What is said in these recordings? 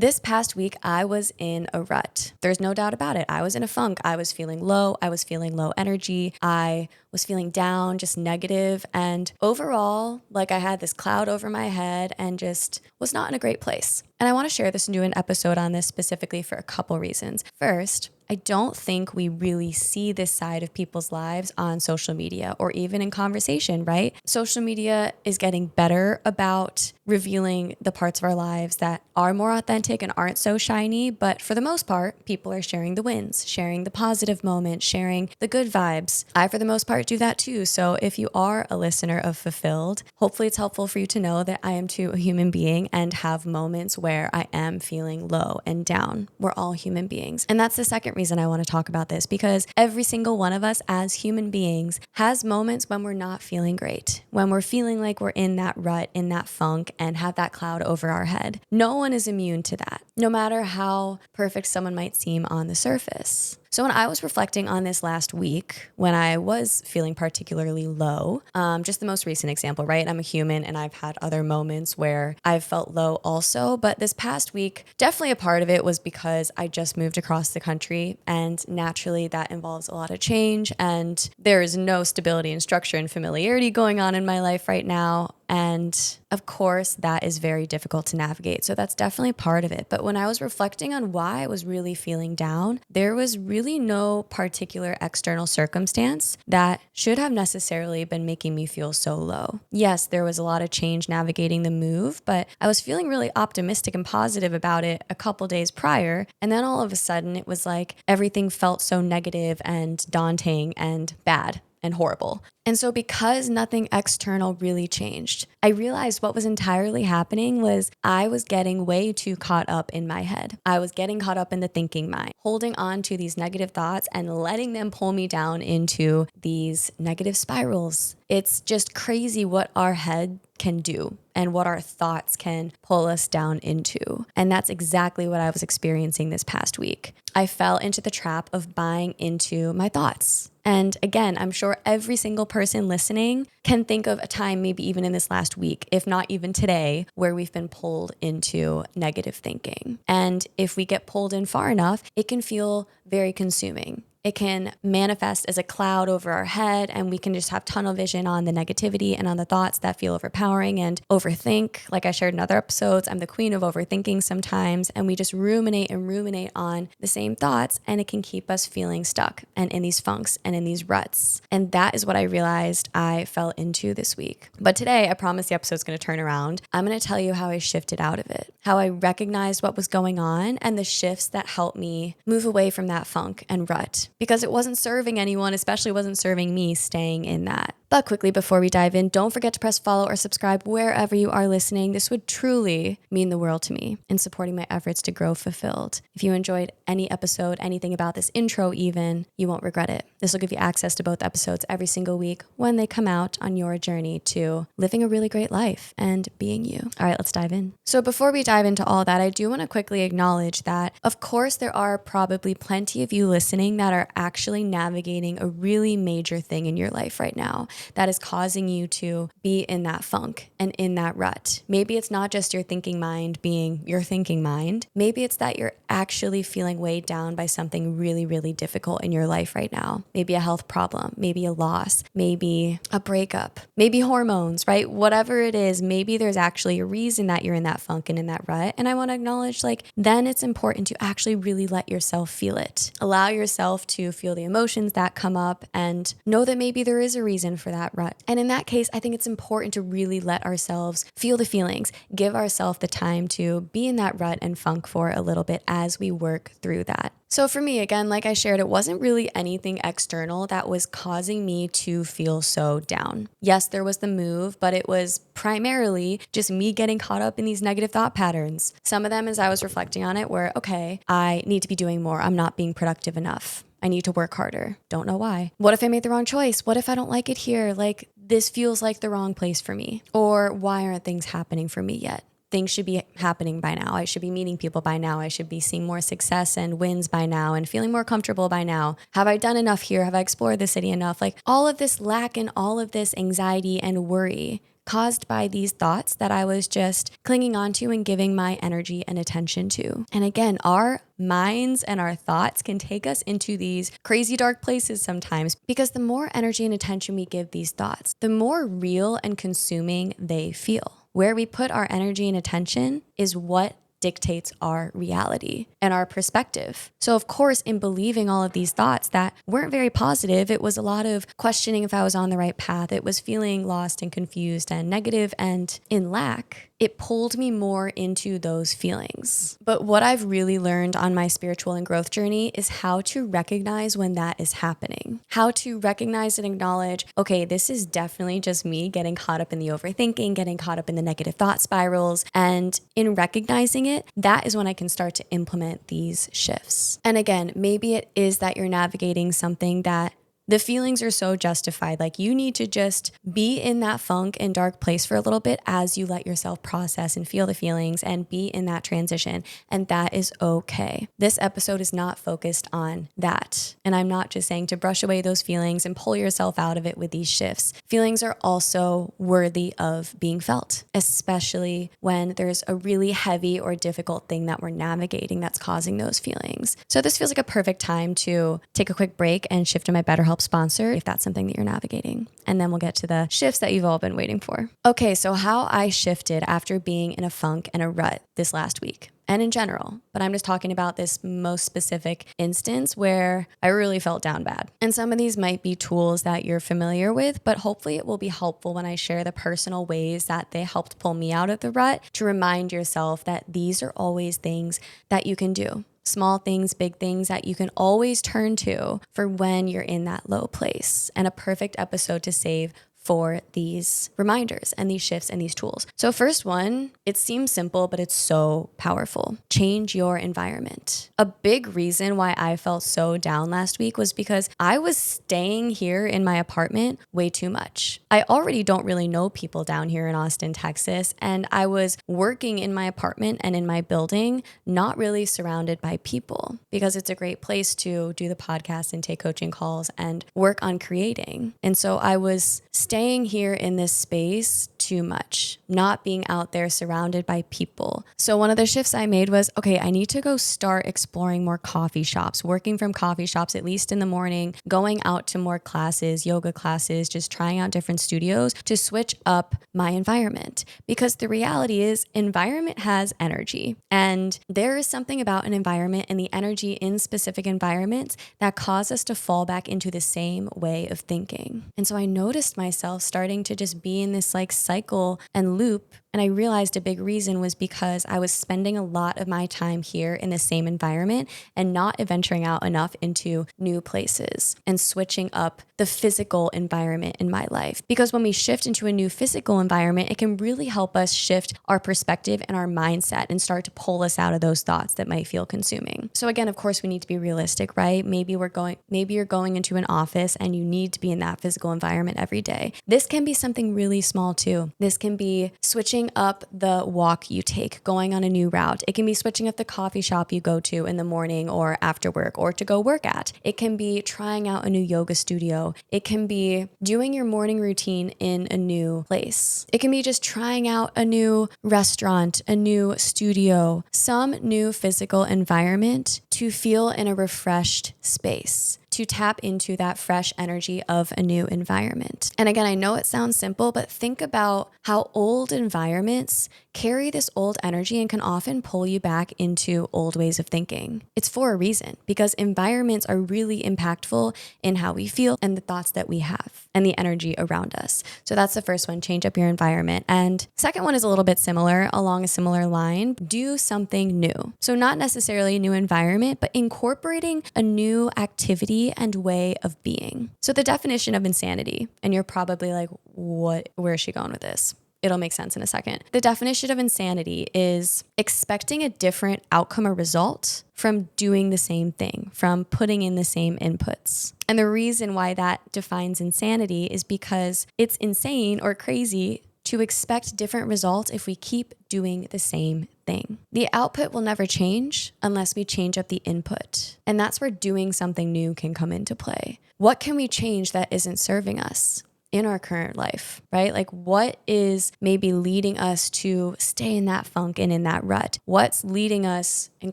This past week, I was in a rut. There's no doubt about it. I was in a funk. I was feeling low. I was feeling low energy. I was feeling down, just negative. And overall, like I had this cloud over my head and just was not in a great place. And I want to share this and do an episode on this specifically for a couple reasons. First, I don't think we really see this side of people's lives on social media or even in conversation, right? Social media is getting better about revealing the parts of our lives that are more authentic and aren't so shiny. But for the most part, people are sharing the wins, sharing the positive moments, sharing the good vibes. I, for the most part, do that too. So if you are a listener of Fulfilled, hopefully it's helpful for you to know that I am too a human being and have moments where I am feeling low and down. We're all human beings. And that's the second reason I want to talk about this, because every single one of us as human beings has moments when we're not feeling great, when we're feeling like we're in that rut, in that funk, and have that cloud over our head. No one is immune to that, no matter how perfect someone might seem on the surface. So when I was reflecting on this last week, when I was feeling particularly low, just the most recent example, right? I'm a human and I've had other moments where I've felt low also, but this past week, definitely a part of it was because I just moved across the country, and naturally that involves a lot of change, and there is no stability and structure and familiarity going on in my life right now. And of course, that is very difficult to navigate. So that's definitely part of it. But when I was reflecting on why I was really feeling down, there was really no particular external circumstance that should have necessarily been making me feel so low. Yes, there was a lot of change navigating the move, but I was feeling really optimistic and positive about it a couple days prior. And then all of a sudden, it was like everything felt so negative and daunting and bad and horrible. And so because nothing external really changed, I realized what was entirely happening was I was getting way too caught up in my head. I was getting caught up in the thinking mind, holding on to these negative thoughts and letting them pull me down into these negative spirals. It's just crazy what our head can do and what our thoughts can pull us down into. And that's exactly what I was experiencing this past week. I fell into the trap of buying into my thoughts. And again, I'm sure every single person listening can think of a time, maybe even in this last week, if not even today, where we've been pulled into negative thinking. And if we get pulled in far enough, it can feel very consuming. It can manifest as a cloud over our head, and we can just have tunnel vision on the negativity and on the thoughts that feel overpowering and overthink. Like I shared in other episodes, I'm the queen of overthinking sometimes, and we just ruminate and ruminate on the same thoughts, and it can keep us feeling stuck and in these funks and in these ruts. And that is what I realized I fell into this week. But today, I promise the episode's going to turn around. I'm going to tell you how I shifted out of it, how I recognized what was going on, and the shifts that helped me move away from that funk and rut. Because it wasn't serving anyone, especially wasn't serving me staying in that. But quickly, before we dive in, don't forget to press follow or subscribe wherever you are listening. This would truly mean the world to me in supporting my efforts to grow Fulfilled. If you enjoyed any episode, anything about this intro even, you won't regret it. This will give you access to both episodes every single week when they come out on your journey to living a really great life and being you. All right, let's dive in. So before we dive into all that, I do want to quickly acknowledge that, of course, there are probably plenty of you listening that are actually navigating a really major thing in your life right now that is causing you to be in that funk and in that rut. Maybe it's not just your thinking mind being your thinking mind. Maybe it's that you're actually feeling weighed down by something really, really difficult in your life right now. Maybe a health problem, maybe a loss, maybe a breakup, maybe hormones, right? Whatever it is, maybe there's actually a reason that you're in that funk and in that rut. And I want to acknowledge, then it's important to actually really let yourself feel it. Allow yourself to feel the emotions that come up and know that maybe there is a reason for that rut. And in that case, I think it's important to really let ourselves feel the feelings, give ourselves the time to be in that rut and funk for a little bit as we work through that. So for me, again, like I shared, it wasn't really anything external that was causing me to feel so down. Yes, there was the move, but it was primarily just me getting caught up in these negative thought patterns. Some of them, as I was reflecting on it, were, okay, I need to be doing more. I'm not being productive enough. I need to work harder. Don't know why. What if I made the wrong choice? What if I don't like it here? This feels like the wrong place for me. Or why aren't things happening for me yet? Things should be happening by now. I should be meeting people by now. I should be seeing more success and wins by now and feeling more comfortable by now. Have I done enough here? Have I explored the city enough? All of this lack and all of this anxiety and worry caused by these thoughts that I was just clinging onto and giving my energy and attention to. And again, our minds and our thoughts can take us into these crazy dark places sometimes, because the more energy and attention we give these thoughts, the more real and consuming they feel. Where we put our energy and attention is what dictates our reality and our perspective. So of course, in believing all of these thoughts that weren't very positive, it was a lot of questioning if I was on the right path. It was feeling lost and confused and negative and in lack. It pulled me more into those feelings. But what I've really learned on my spiritual and growth journey is how to recognize when that is happening. How to recognize and acknowledge, okay, this is definitely just me getting caught up in the overthinking, getting caught up in the negative thought spirals. And in recognizing it, that is when I can start to implement these shifts. And again, maybe it is that you're navigating something that the feelings are so justified. Like you need to just be in that funk and dark place for a little bit as you let yourself process and feel the feelings and be in that transition. And that is okay. This episode is not focused on that. And I'm not just saying to brush away those feelings and pull yourself out of it with these shifts. Feelings are also worthy of being felt, especially when there's a really heavy or difficult thing that we're navigating that's causing those feelings. So this feels like a perfect time to take a quick break and shift to my BetterHelp sponsor if that's something that you're navigating. And then we'll get to the shifts that you've all been waiting for. Okay, so how I shifted after being in a funk and a rut this last week. And in general, but I'm just talking about this most specific instance where I really felt down bad. And some of these might be tools that you're familiar with, but hopefully it will be helpful when I share the personal ways that they helped pull me out of the rut, to remind yourself that these are always things that you can do. Small things, big things that you can always turn to for when you're in that low place. And a perfect episode to save for these reminders and these shifts and these tools. So first one, it seems simple, but it's so powerful. Change your environment. A big reason why I felt so down last week was because I was staying here in my apartment way too much. I already don't really know people down here in Austin, Texas, and I was working in my apartment and in my building, not really surrounded by people, because it's a great place to do the podcast and take coaching calls and work on creating. And so I was staying here in this space too much, not being out there surrounded by people. So one of the shifts I made was, okay, I need to go start exploring more coffee shops, working from coffee shops, at least in the morning, going out to more classes, yoga classes, just trying out different studios to switch up my environment. Because the reality is, environment has energy. And there is something about an environment and the energy in specific environments that cause us to fall back into the same way of thinking. And so I noticed myself starting to just be in this like cycle and loop. And I realized a big reason was because I was spending a lot of my time here in the same environment and not venturing out enough into new places and switching up the physical environment in my life. Because when we shift into a new physical environment, it can really help us shift our perspective and our mindset and start to pull us out of those thoughts that might feel consuming. So again, of course, we need to be realistic, right? Maybe you're going into an office and you need to be in that physical environment every day. This can be something really small too. This can be switching up the walk you take, going on a new route. It can be switching up the coffee shop you go to in the morning or after work or to go work at. It can be trying out a new yoga studio. It can be doing your morning routine in a new place. It can be just trying out a new restaurant, a new studio, some new physical environment to feel in a refreshed space, to tap into that fresh energy of a new environment. And again, I know it sounds simple, but think about how old environments carry this old energy and can often pull you back into old ways of thinking. It's for a reason, because environments are really impactful in how we feel and the thoughts that we have and the energy around us. So that's the first one, change up your environment. And second one is a little bit similar, along a similar line, do something new. So not necessarily a new environment, but incorporating a new activity and way of being. So the definition of insanity, and you're probably like, where is she going with this? It'll make sense in a second. The definition of insanity is expecting a different outcome or result from doing the same thing, from putting in the same inputs. And the reason why that defines insanity is because it's insane or crazy to expect different results if we keep doing the same thing. The output will never change unless we change up the input. And that's where doing something new can come into play. What can we change that isn't serving us? in our current life, right? Like what is maybe leading us to stay in that funk and in that rut? What's leading us and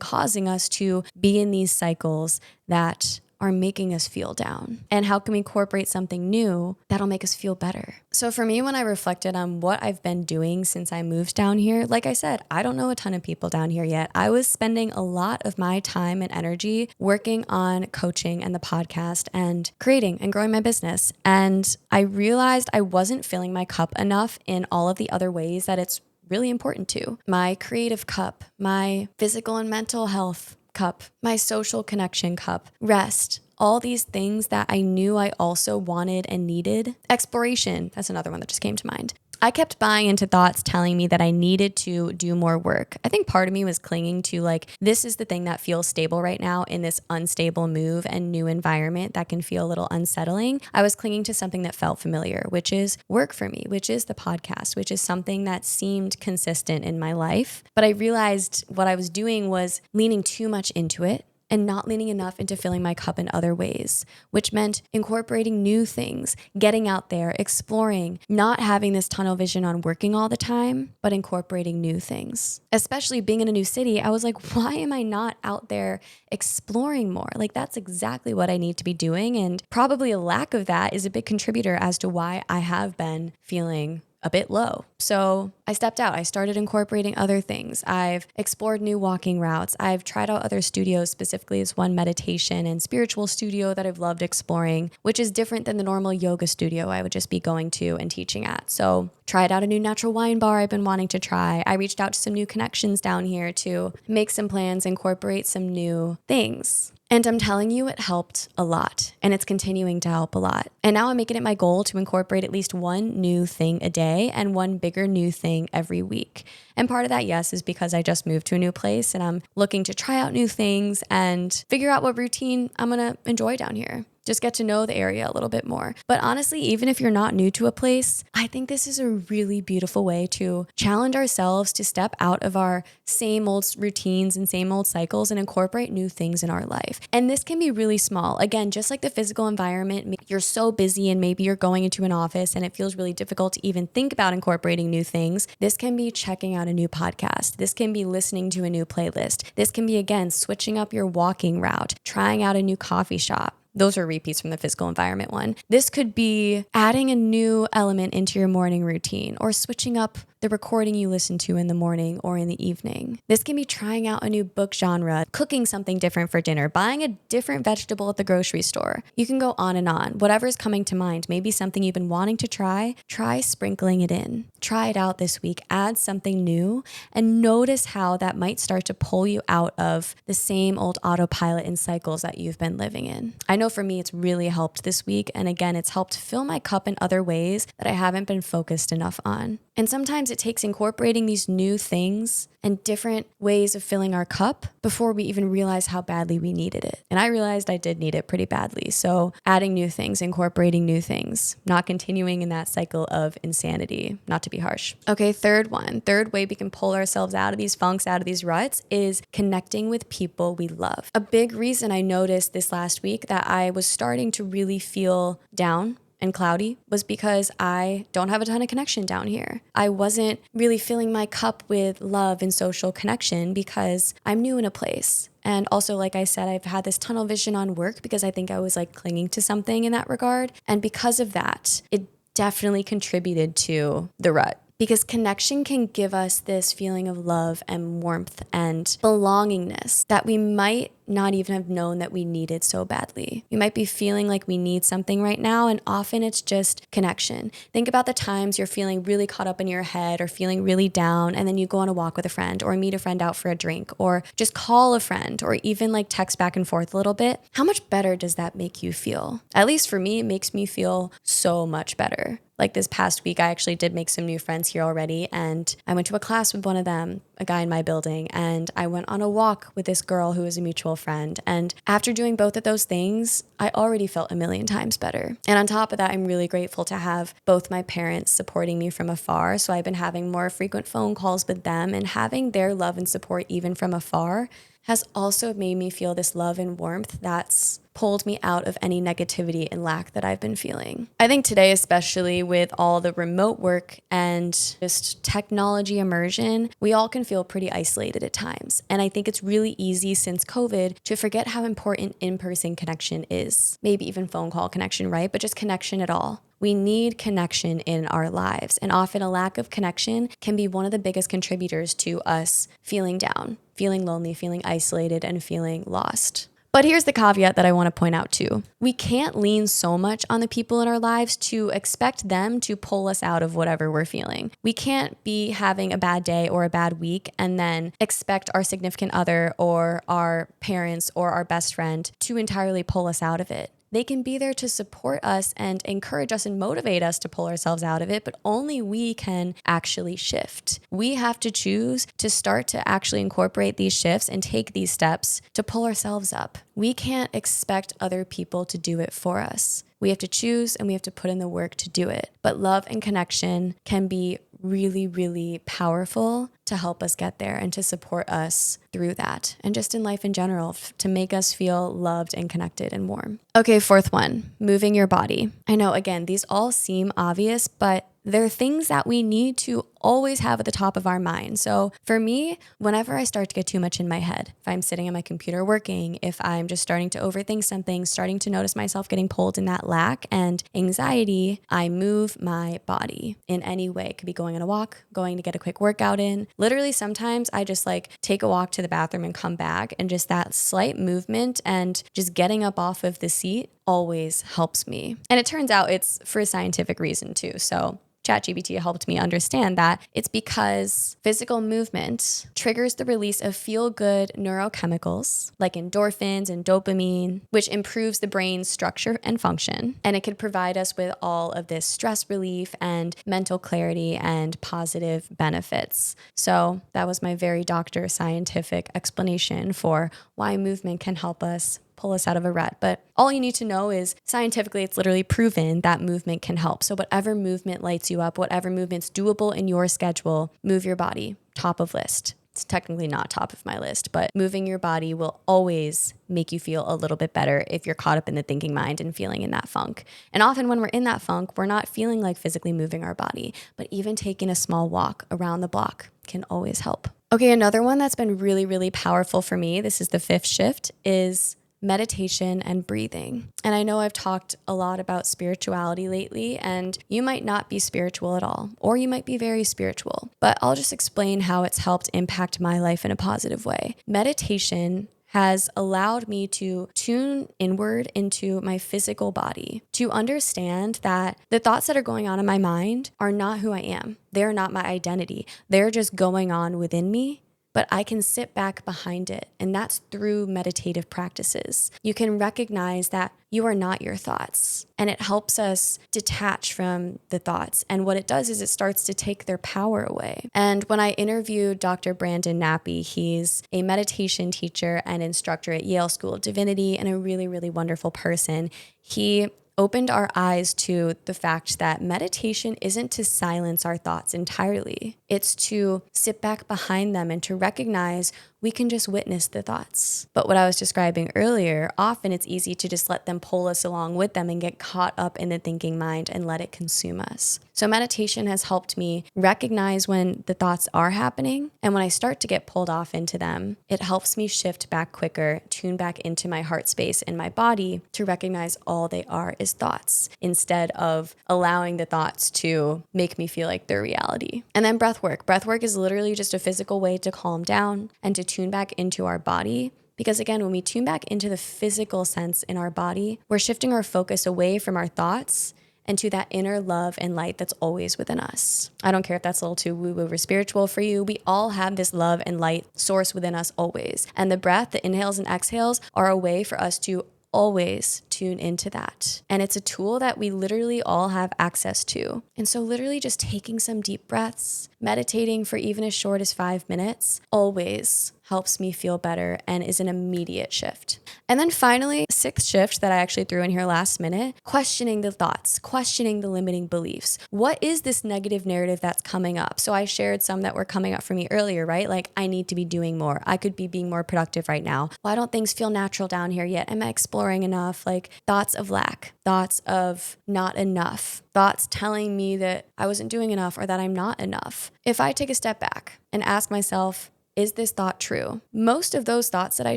causing us to be in these cycles that are making us feel down? And how can we incorporate something new that'll make us feel better? So for me, when I reflected on what I've been doing since I moved down here, like I said, I don't know a ton of people down here yet. I was spending a lot of my time and energy working on coaching and the podcast and creating and growing my business. And I realized I wasn't filling my cup enough in all of the other ways that it's really important to. My creative cup, my physical and mental health cup, my social connection cup, rest, all these things that I knew I also wanted and needed. Exploration, that's another one that just came to mind. I kept buying into thoughts telling me that I needed to do more work. I think part of me was clinging to like, this is the thing that feels stable right now in this unstable move and new environment that can feel a little unsettling. I was clinging to something that felt familiar, which is work for me, which is the podcast, which is something that seemed consistent in my life. But I realized what I was doing was leaning too much into it and not leaning enough into filling my cup in other ways, which meant incorporating new things, getting out there, exploring, not having this tunnel vision on working all the time, but incorporating new things. Especially being in a new city, I was like, why am I not out there exploring more? Like that's exactly what I need to be doing. And probably a lack of that is a big contributor as to why I have been feeling a bit low. So I stepped out. I started incorporating other things. I've explored new walking routes. I've tried out other studios, specifically as one meditation and spiritual studio that I've loved exploring, which is different than the normal yoga studio I would just be going to and teaching at. So tried out a new natural wine bar I've been wanting to try. I reached out to some new connections down here to make some plans, incorporate some new things. And I'm telling you, it helped a lot and it's continuing to help a lot. And now I'm making it my goal to incorporate at least one new thing a day and one bigger new thing every week. And part of that, yes, is because I just moved to a new place and I'm looking to try out new things and figure out what routine I'm going to enjoy down here. Just get to know the area a little bit more. But honestly, even if you're not new to a place, I think this is a really beautiful way to challenge ourselves to step out of our same old routines and same old cycles and incorporate new things in our life. And this can be really small. Again, just like the physical environment, you're so busy and maybe you're going into an office and it feels really difficult to even think about incorporating new things. This can be checking out a new podcast. This can be listening to a new playlist. This can be, again, switching up your walking route, trying out a new coffee shop. Those are repeats from the physical environment one. This could be adding a new element into your morning routine or switching up the recording you listen to in the morning or in the evening. This can be trying out a new book genre, cooking something different for dinner, buying a different vegetable at the grocery store. You can go on and on. Whatever's coming to mind, maybe something you've been wanting to try sprinkling it in. Try it out this week, add something new, and notice how that might start to pull you out of the same old autopilot and cycles that you've been living in. I know for me, it's really helped this week. And again, it's helped fill my cup in other ways that I haven't been focused enough on. And sometimes it takes incorporating these new things and different ways of filling our cup before we even realize how badly we needed it. And I realized I did need it pretty badly. So adding new things, incorporating new things, not continuing in that cycle of insanity, not to be harsh. Okay, third way we can pull ourselves out of these funks, out of these ruts is connecting with people we love. A big reason I noticed this last week that I was starting to really feel down and cloudy was because I don't have a ton of connection down here. I wasn't really filling my cup with love and social connection because I'm new in a place. And also, like I said, I've had this tunnel vision on work because I think I was like clinging to something in that regard. And because of that, it definitely contributed to the rut. Because connection can give us this feeling of love and warmth and belongingness that we might not even have known that we needed so badly. We might be feeling like we need something right now, and often it's just connection. Think about the times you're feeling really caught up in your head or feeling really down, and then you go on a walk with a friend or meet a friend out for a drink or just call a friend or even like text back and forth a little bit. How much better does that make you feel? At least for me, it makes me feel so much better. Like this past week, I actually did make some new friends here already, and I went to a class with one of them, a guy in my building, and I went on a walk with this girl who is a mutual friend. And after doing both of those things, I already felt a million times better. And on top of that, I'm really grateful to have both my parents supporting me from afar. So I've been having more frequent phone calls with them, and having their love and support even from afar has also made me feel this love and warmth that's pulled me out of any negativity and lack that I've been feeling. I think today, especially with all the remote work and just technology immersion, we all can feel pretty isolated at times. And I think it's really easy since COVID to forget how important in-person connection is. Maybe even phone call connection, right? But just connection at all. We need connection in our lives. And often a lack of connection can be one of the biggest contributors to us feeling down, feeling lonely, feeling isolated, and feeling lost. But here's the caveat that I want to point out too. We can't lean so much on the people in our lives to expect them to pull us out of whatever we're feeling. We can't be having a bad day or a bad week and then expect our significant other or our parents or our best friend to entirely pull us out of it. They can be there to support us and encourage us and motivate us to pull ourselves out of it, but only we can actually shift. We have to choose to start to actually incorporate these shifts and take these steps to pull ourselves up. We can't expect other people to do it for us. We have to choose and we have to put in the work to do it. But love and connection can be really, really powerful to help us get there and to support us through that. And just in life in general, to make us feel loved and connected and warm. Okay, fourth one, moving your body. I know, again, these all seem obvious, but they're things that we need to always have at the top of our mind. So for me, whenever I start to get too much in my head, if I'm sitting at my computer working, if I'm just starting to overthink something, starting to notice myself getting pulled in that lack and anxiety, I move my body in any way. It could be going on a walk, going to get a quick workout in. Literally, sometimes I just take a walk to the bathroom and come back, and just that slight movement and just getting up off of the seat always helps me. And it turns out it's for a scientific reason too. So ChatGPT helped me understand that it's because physical movement triggers the release of feel-good neurochemicals like endorphins and dopamine, which improves the brain's structure and function. And it could provide us with all of this stress relief and mental clarity and positive benefits. So that was my very doctor scientific explanation for why movement can help us pull us out of a rut. But all you need to know is scientifically, it's literally proven that movement can help. So whatever movement lights you up, whatever movement's doable in your schedule, move your body, top of list. It's technically not top of my list, but moving your body will always make you feel a little bit better if you're caught up in the thinking mind and feeling in that funk. And often when we're in that funk, we're not feeling like physically moving our body, but even taking a small walk around the block can always help. Okay, another one that's been really, really powerful for me, this is the fifth shift, is meditation and breathing. And I know I've talked a lot about spirituality lately, and you might not be spiritual at all, or you might be very spiritual, but I'll just explain how it's helped impact my life in a positive way. Meditation has allowed me to tune inward into my physical body, to understand that the thoughts that are going on in my mind are not who I am. They're not my identity. They're just going on within me, but I can sit back behind it. And that's through meditative practices. You can recognize that you are not your thoughts, and it helps us detach from the thoughts. And what it does is it starts to take their power away. And when I interviewed Dr. Brandon Nappy, he's a meditation teacher and instructor at Yale School of Divinity and a really, really wonderful person. He opened our eyes to the fact that meditation isn't to silence our thoughts entirely. It's to sit back behind them and to recognize we can just witness the thoughts. But what I was describing earlier, often it's easy to just let them pull us along with them and get caught up in the thinking mind and let it consume us. So meditation has helped me recognize when the thoughts are happening. And when I start to get pulled off into them, it helps me shift back quicker, tune back into my heart space and my body to recognize all they are is thoughts, instead of allowing the thoughts to make me feel like they're reality. And then breath work. Breath work is literally just a physical way to calm down and to tune back into our body. Because again, when we tune back into the physical sense in our body, we're shifting our focus away from our thoughts and to that inner love and light that's always within us. I don't care if that's a little too woo-woo or spiritual for you. We all have this love and light source within us always. And the breath, the inhales and exhales, are a way for us to always tune into that. And it's a tool that we literally all have access to. And so literally just taking some deep breaths, meditating for even as short as 5 minutes, always helps me feel better and is an immediate shift. And then finally, sixth shift that I actually threw in here last minute, questioning the thoughts, questioning the limiting beliefs. What is this negative narrative that's coming up? So I shared some that were coming up for me earlier, right? Like, I need to be doing more. I could be being more productive right now. Why don't things feel natural down here yet? Am I exploring enough? Like, thoughts of lack, thoughts of not enough, thoughts telling me that I wasn't doing enough or that I'm not enough. If I take a step back and ask myself, is this thought true? Most of those thoughts that I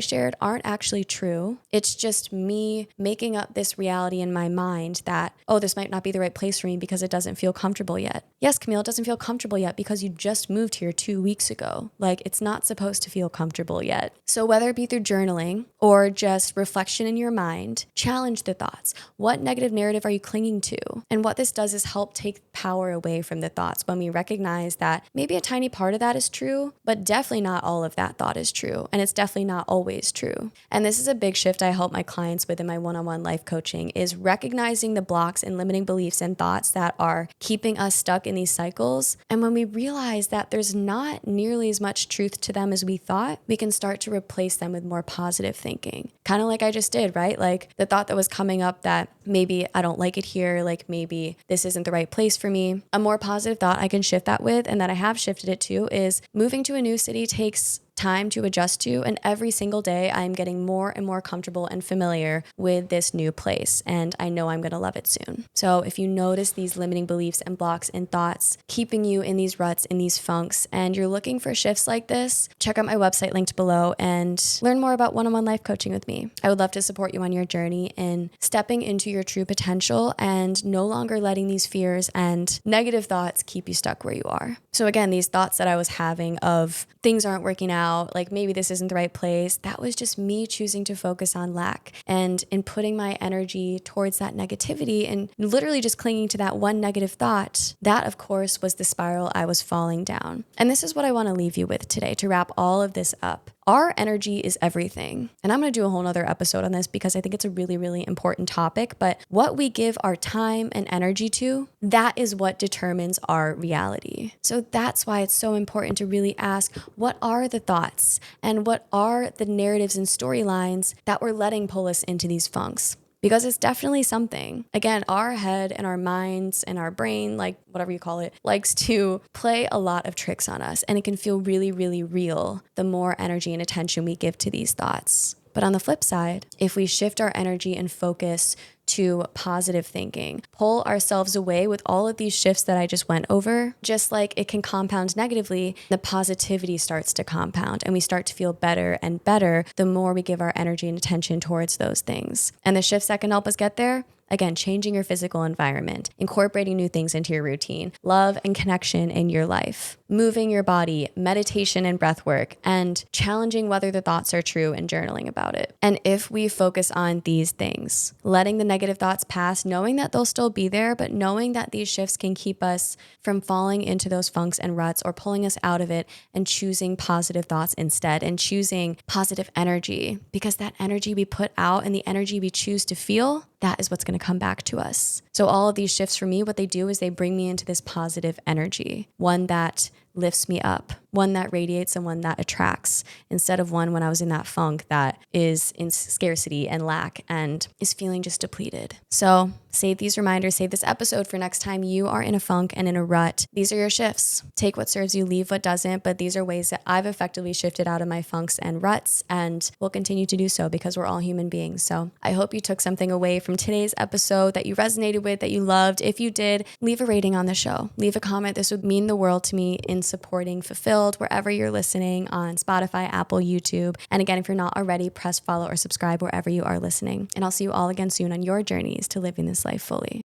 shared aren't actually true. It's just me making up this reality in my mind that, oh, this might not be the right place for me because it doesn't feel comfortable yet. Yes, Camille, it doesn't feel comfortable yet because you just moved here 2 weeks ago. Like, it's not supposed to feel comfortable yet. So whether it be through journaling or just reflection in your mind, challenge the thoughts. What negative narrative are you clinging to? And what this does is help take power away from the thoughts when we recognize that maybe a tiny part of that is true, but definitely not all of that thought is true. And it's definitely not always true. And this is a big shift I help my clients with in my one-on-one life coaching, is recognizing the blocks and limiting beliefs and thoughts that are keeping us stuck in these cycles. And when we realize that there's not nearly as much truth to them as we thought, we can start to replace them with more positive thinking. Kind of like I just did, right? Like the thought that was coming up that maybe I don't like it here, like maybe this isn't the right place for me. A more positive thought I can shift that with, and that I have shifted it to, is moving to a new city takes time to adjust to, and every single day I'm getting more and more comfortable and familiar with this new place, and I know I'm going to love it soon. So if you notice these limiting beliefs and blocks and thoughts keeping you in these ruts, in these funks, and you're looking for shifts like this, check out my website linked below and learn more about one-on-one life coaching with me. I would love to support you on your journey in stepping into your true potential and no longer letting these fears and negative thoughts keep you stuck where you are. So again, these thoughts that I was having of things aren't working out, like maybe this isn't the right place, that was just me choosing to focus on lack and in putting my energy towards that negativity and literally just clinging to that one negative thought. That, of course, was the spiral I was falling down. And this is what I want to leave you with today to wrap all of this up. Our energy is everything. And I'm going to do a whole nother episode on this because I think it's a really, really important topic. But what we give our time and energy to, that is what determines our reality. So that's why it's so important to really ask, what are the thoughts and what are the narratives and storylines that we're letting pull us into these funks? Because it's definitely something. Again, our head and our minds and our brain, like whatever you call it, likes to play a lot of tricks on us. And it can feel really, really real the more energy and attention we give to these thoughts. But on the flip side, if we shift our energy and focus to positive thinking, pull ourselves away with all of these shifts that I just went over, just like it can compound negatively, the positivity starts to compound and we start to feel better and better the more we give our energy and attention towards those things. And the shifts that can help us get there, again, changing your physical environment, incorporating new things into your routine, love and connection in your life, moving your body, meditation and breath work, and challenging whether the thoughts are true and journaling about it. And if we focus on these things, letting the negative thoughts pass, knowing that they'll still be there, but knowing that these shifts can keep us from falling into those funks and ruts or pulling us out of it, and choosing positive thoughts instead and choosing positive energy, because that energy we put out and the energy we choose to feel, that is what's going to come back to us. So all of these shifts for me, what they do is they bring me into this positive energy, one that lifts me up, one that radiates and one that attracts, instead of one when I was in that funk that is in scarcity and lack and is feeling just depleted. So save these reminders, save this episode for next time you are in a funk and in a rut. These are your shifts. Take what serves you, leave what doesn't, but these are ways that I've effectively shifted out of my funks and ruts and will continue to do so because we're all human beings. So I hope you took something away from today's episode that you resonated with, that you loved. If you did, leave a rating on the show. Leave a comment. This would mean the world to me in supporting Fulfilled wherever you're listening, on Spotify, Apple, YouTube. And again, if you're not already, press follow or subscribe wherever you are listening. And I'll see you all again soon on your journeys to living this life fully.